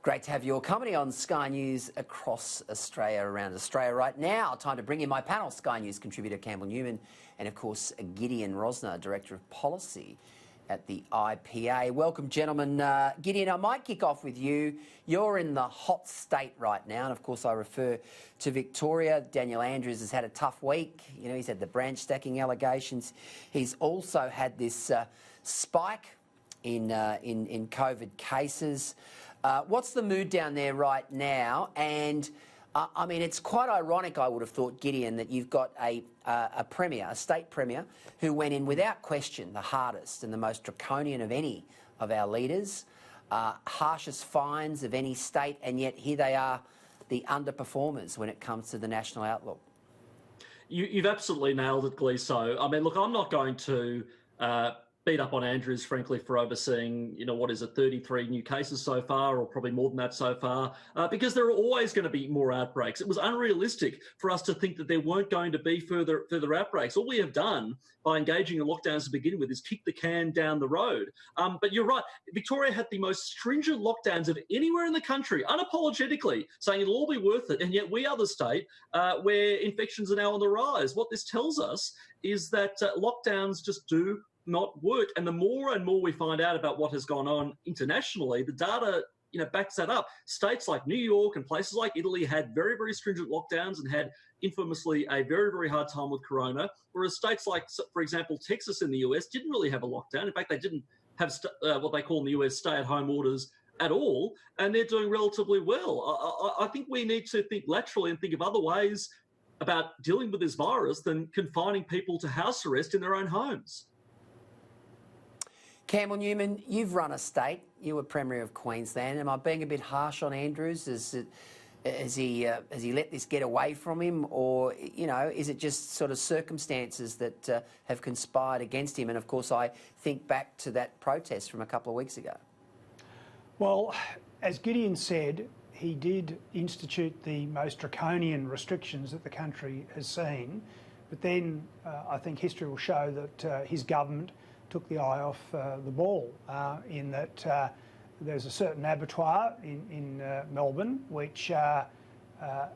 Great to have your company on Sky News across Australia, around Australia right now. Time to bring in my panel, Sky News contributor Campbell Newman and, of course, Gideon Rosner, Director of Policy at the IPA. Welcome, gentlemen. Gideon, I might kick off with you. You're in the hot state right now, and, of course, I refer to Victoria. Daniel Andrews has had a tough week. You know, he's had the branch stacking allegations. He's also had this spike in COVID cases. What's the mood down there right now? And I mean, it's quite ironic, I would have thought, Gideon, that you've got a premier, a state premier, who went in without question the hardest and the most draconian of any of our leaders, harshest fines of any state, and yet here they are, the underperformers when it comes to the national outlook. You've absolutely nailed it, Gleeso. I mean, look, I'm not going to beat up on Andrews, frankly, for overseeing, you know, what is it, 33 new cases so far, or probably more than that so far, because there are always going to be more outbreaks. It was unrealistic for us to think that there weren't going to be further outbreaks. All we have done by engaging in lockdowns to begin with is kick the can down the road. But you're right, Victoria had the most stringent lockdowns of anywhere in the country, unapologetically, saying it'll all be worth it, and yet we are the state where infections are now on the rise. What this tells us is that lockdowns just do not work, and the more and more we find out about what has gone on internationally, the data, you know, backs that up. States like New York and places like Italy had very, very stringent lockdowns and had infamously a very, very hard time with corona, whereas states like, for example, Texas in the US didn't really have a lockdown. In fact, they didn't have what they call in the US stay-at-home orders at all, and they're doing relatively well. I think we need to think laterally and think of other ways about dealing with this virus than confining people to house arrest in their own homes. Campbell Newman, you've run a state. You were Premier of Queensland. Am I being a bit harsh on Andrews? Has he let this get away from him, or, you know, is it just sort of circumstances that have conspired against him? And of course, I think back to that protest from a couple of weeks ago. Well, as Gideon said, he did institute the most draconian restrictions that the country has seen. But then I think history will show that his government took the eye off the ball in that there's a certain abattoir in Melbourne which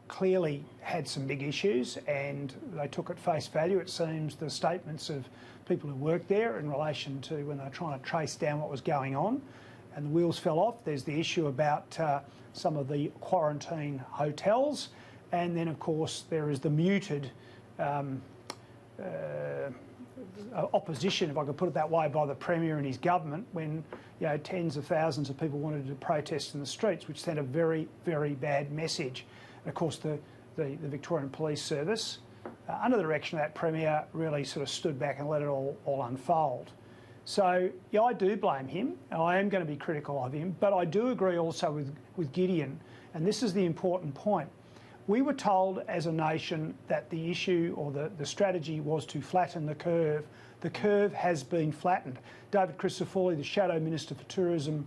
clearly had some big issues, and they took at face value, it seems, the statements of people who worked there in relation to when they were trying to trace down what was going on, and the wheels fell off. There's the issue about some of the quarantine hotels, and then of course there is the muted opposition, if I could put it that way, by the Premier and his government when, you know, tens of thousands of people wanted to protest in the streets, which sent a very, very bad message. And of course the Victorian Police Service, under the direction of that Premier, really sort of stood back and let it all unfold. So, yeah, I do blame him. I am going to be critical of him, but I do agree also with Gideon, and this is the important point. We were told as a nation that the issue or the strategy was to flatten the curve. The curve has been flattened. David Crisafulli, the Shadow Minister for Tourism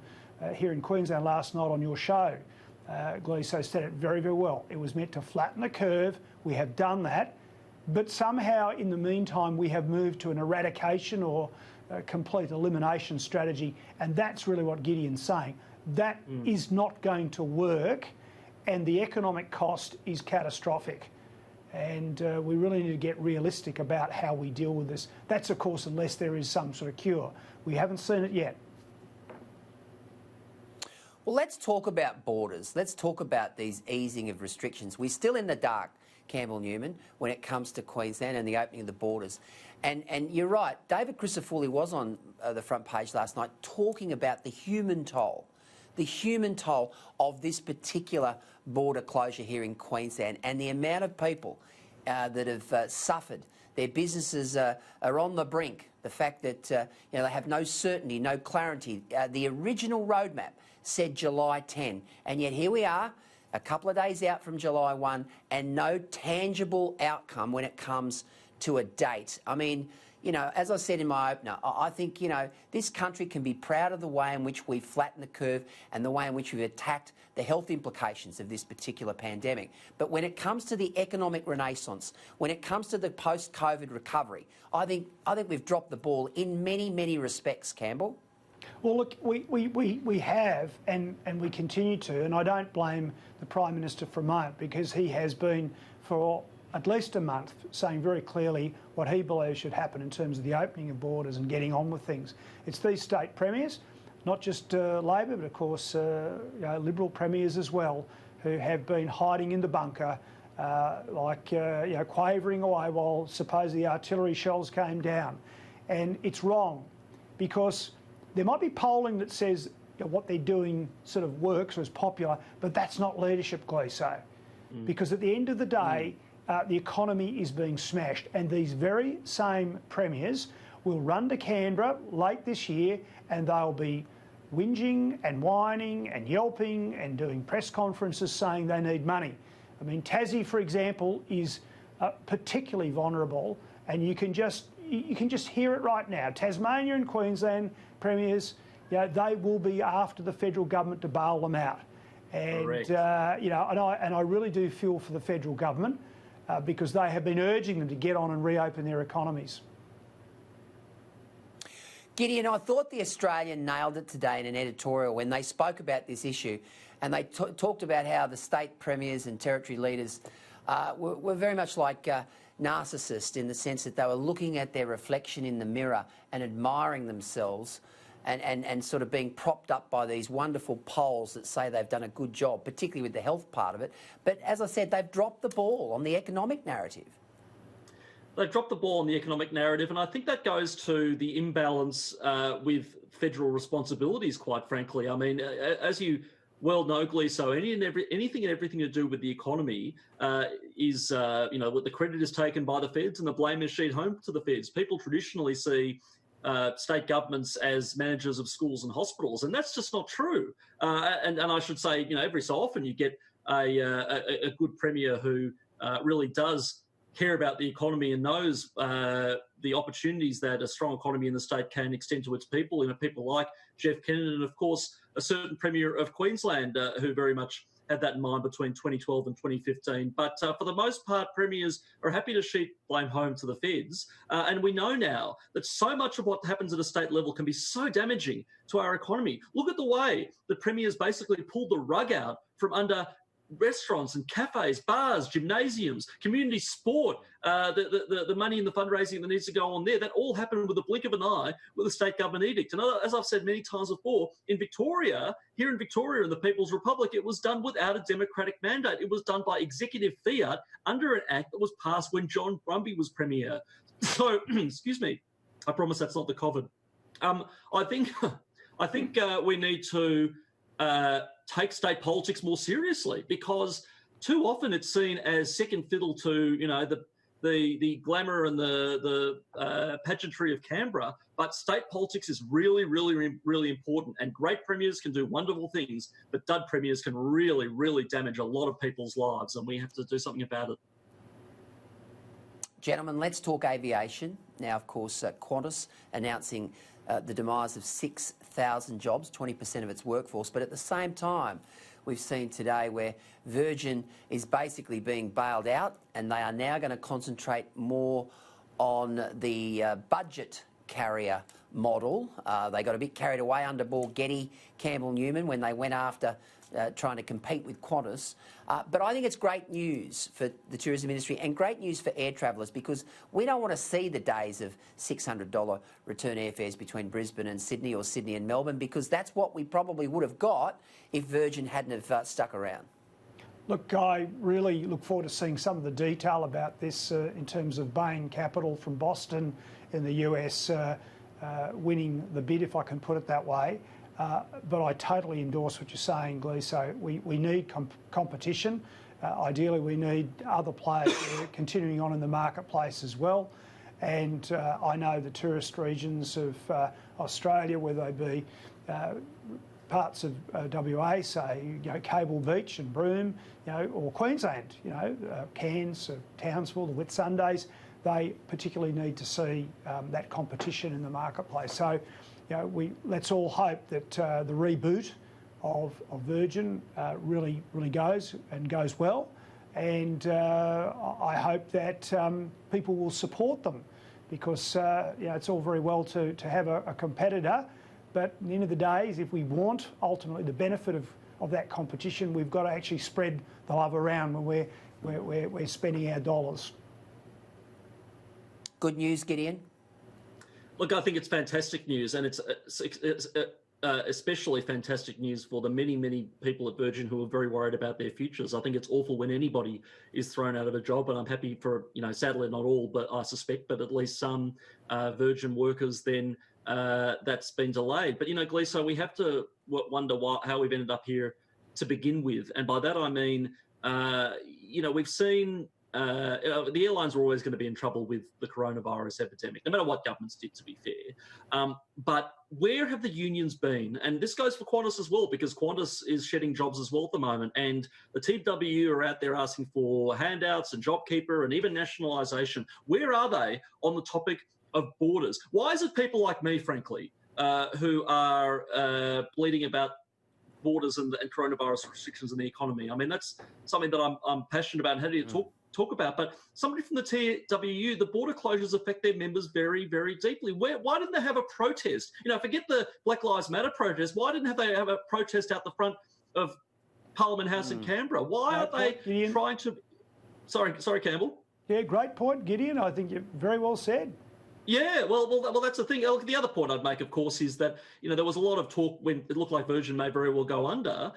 here in Queensland last night on your show, Gleeso said it very, very well. It was meant to flatten the curve. We have done that. But somehow in the meantime we have moved to an eradication or a complete elimination strategy, and that's really what Gideon's saying. That is not going to work, and the economic cost is catastrophic. And we really need to get realistic about how we deal with this. That's, of course, unless there is some sort of cure. We haven't seen it yet. Well, let's talk about borders. Let's talk about these easing of restrictions. We're still in the dark, Campbell Newman, when it comes to Queensland and the opening of the borders. And you're right, David Crisafulli was on the front page last night talking about the human toll of this particular border closure here in Queensland, and the amount of people that have suffered. Their businesses are on the brink. The fact that you know, they have no certainty, no clarity. The original roadmap said July 10, and yet here we are, a couple of days out from July 1, and no tangible outcome when it comes to a date. I mean, you know, as I said in my opener, I think, you know, this country can be proud of the way in which we've flattened the curve and the way in which we've attacked the health implications of this particular pandemic. But when it comes to the economic renaissance, when it comes to the post-COVID recovery, I think we've dropped the ball in many, many respects, Campbell. Well, look, we have and we continue to, and I don't blame the Prime Minister for a moment, because he has been for at least a month saying very clearly what he believes should happen in terms of the opening of borders and getting on with things. It's these state premiers, not just Labor, but of course Liberal premiers as well, who have been hiding in the bunker, quavering away while supposedly artillery shells came down. And it's wrong, because there might be polling that says what they're doing sort of works or is popular, but that's not leadership, Gleeso. Because at the end of the day, the economy is being smashed, and these very same premiers will run to Canberra late this year and they'll be whinging and whining and yelping and doing press conferences saying they need money. I mean, Tassie, for example, is particularly vulnerable, and you can just hear it right now. Tasmania and Queensland premiers, they will be after the federal government to bail them out. And and I really do feel for the federal government because they have been urging them to get on and reopen their economies. Gideon, I thought the Australian nailed it today in an editorial when they spoke about this issue, and they talked about how the state premiers and territory leaders were very much like narcissists, in the sense that they were looking at their reflection in the mirror and admiring themselves and sort of being propped up by these wonderful polls that say they've done a good job, particularly with the health part of it. But as I said, they've dropped the ball on the economic narrative. They've dropped the ball on the economic narrative, and I think that goes to the imbalance with federal responsibilities, quite frankly. I mean, as you well know, Gleeso, anything and everything to do with the economy is, what the credit is taken by the feds and the blame is sheet home to the feds. People traditionally see state governments as managers of schools and hospitals, and that's just not true. And I should say, every so often you get a good premier who really does care about the economy and knows the opportunities that a strong economy in the state can extend to its people. People like Jeff Kennett, and of course a certain Premier of Queensland who very much had that in mind between 2012 and 2015. But for the most part, premiers are happy to sheet blame home to the feds. And we know now that so much of what happens at a state level can be so damaging to our economy. Look at the way the premiers basically pulled the rug out from under restaurants and cafes, bars, gymnasiums, community sport, the money in the fundraising that needs to go on there. That all happened with a blink of an eye with a state government edict. And as I've said many times before, here in Victoria in the People's Republic, it was done without a democratic mandate. It was done by executive fiat under an act that was passed when John Brumby was Premier. So, excuse me, I promise that's not the COVID. I think we need to take state politics more seriously, because too often it's seen as second fiddle to the glamour and the pageantry of Canberra. But state politics is really, really, really important, and great premiers can do wonderful things, but dud premiers can really, really damage a lot of people's lives, and we have to do something about it. Gentlemen, let's talk aviation. Now, of course, Qantas announcing the demise of 6,000 jobs, 20% of its workforce. But at the same time, we've seen today where Virgin is basically being bailed out, and they are now going to concentrate more on the budget carrier model. They got a bit carried away under Borghetti, Campbell Newman, when they went after trying to compete with Qantas. But I think it's great news for the tourism industry and great news for air travellers, because we don't want to see the days of $600 return airfares between Brisbane and Sydney, or Sydney and Melbourne, because that's what we probably would have got if Virgin hadn't have stuck around. Look, I really look forward to seeing some of the detail about this in terms of Bain Capital from Boston in the US winning the bid, if I can put it that way. But I totally endorse what you're saying, Gleeso. We need competition. Ideally, we need other players continuing on in the marketplace as well. And I know the tourist regions of Australia, whether they be parts of WA, say, Cable Beach and Broome, or Queensland, Cairns, Townsville, the Whitsundays, they particularly need to see that competition in the marketplace. So, let's all hope that the reboot of Virgin really goes well, and I hope that people will support them, because it's all very well to have a competitor, But at the end of the day, is if we want ultimately the benefit of that competition, we've got to actually spread the love around when we're spending our dollars. Good news, Gideon? Look, I think it's fantastic news, and it's especially fantastic news for the many, many people at Virgin who are very worried about their futures. I think it's awful when anybody is thrown out of a job, and I'm happy for, sadly not all, but I suspect, but at least some Virgin workers then that's been delayed. But, Gleeso, we have to wonder how we've ended up here to begin with. And by that I mean, we've seen the airlines are always going to be in trouble with the coronavirus epidemic, no matter what governments did, to be fair. But where have the unions been? And this goes for Qantas as well, because Qantas is shedding jobs as well at the moment. And the TWU are out there asking for handouts and JobKeeper and even nationalisation. Where are they on the topic of borders? Why is it people like me, frankly, who are bleeding about borders and coronavirus restrictions in the economy? I mean, that's something that I'm passionate about and happy to talk about. But somebody from the TWU, the border closures affect their members very, very deeply. Why didn't they have a protest? Forget the Black Lives Matter protest. Why didn't they have a protest out the front of Parliament House in Canberra? Why aren't they trying to... Sorry, Campbell. Yeah, great point, Gideon. I think you're very well said. Yeah, well, that's the thing. The other point I'd make, of course, is that there was a lot of talk when it looked like Virgin may very well go under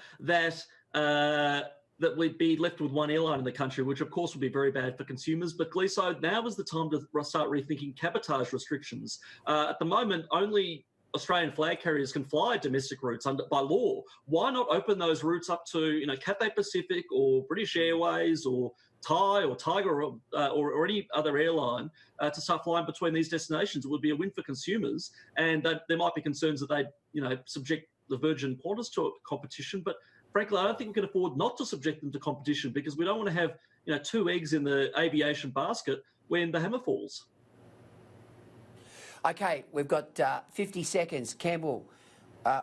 that we'd be left with one airline in the country, which of course would be very bad for consumers. But Gleeso, now is the time to start rethinking cabotage restrictions. At the moment, only Australian flag carriers can fly domestic routes by law. Why not open those routes up to Cathay Pacific or British Airways or Thai or Tiger or any other airline to start flying between these destinations? It would be a win for consumers, and there might be concerns that they subject the Virgin Qantas to a competition. But frankly, I don't think we can afford not to subject them to competition, because we don't want to have two eggs in the aviation basket when the hammer falls. Okay, we've got 50 seconds. Campbell,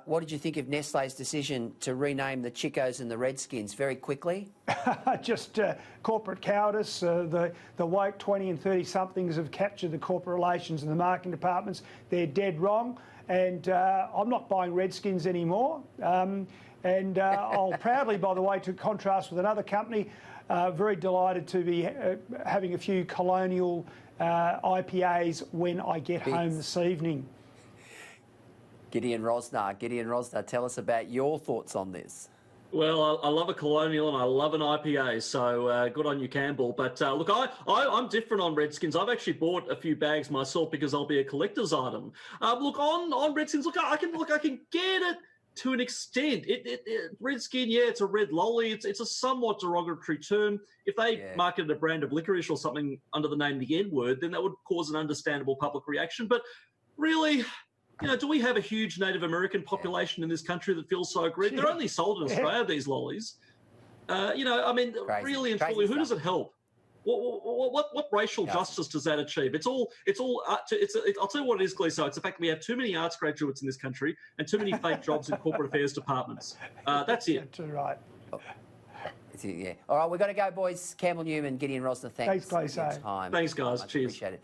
what did you think of Nestlé's decision to rename the Chicos and the Redskins very quickly? Just corporate cowardice. The woke 20 and 30-somethings have captured the corporate relations and the marketing departments. They're dead wrong. And I'm not buying Redskins anymore. And I'll proudly, by the way, to contrast with another company, very delighted to be having a few Colonial IPAs when I get home this evening. Gideon Rosner, tell us about your thoughts on this. Well, I love a Colonial and I love an IPA, so good on you, Campbell. But look, I'm different on Redskins. I've actually bought a few bags myself because I'll be a collector's item. Look, on Redskins, I can get it to an extent. Redskin, yeah, it's a red lolly. It's a somewhat derogatory term. If they marketed a brand of licorice or something under the name the N-word, then that would cause an understandable public reaction. But really, do we have a huge Native American population in this country that feels so aggrieved? They're only sold in Australia, these lollies. I mean, really and truly, who does it help? What racial justice does that achieve? I'll tell you what it is, Gleeso. It's the fact that we have too many arts graduates in this country and too many fake jobs in corporate affairs departments. That's it. Yeah, too right. Yeah. All right, we've got to go, boys. Campbell Newman, Gideon Rosner, thanks Thanks, Gleeso. for your time. Thanks, guys. Much Cheers. Appreciate it.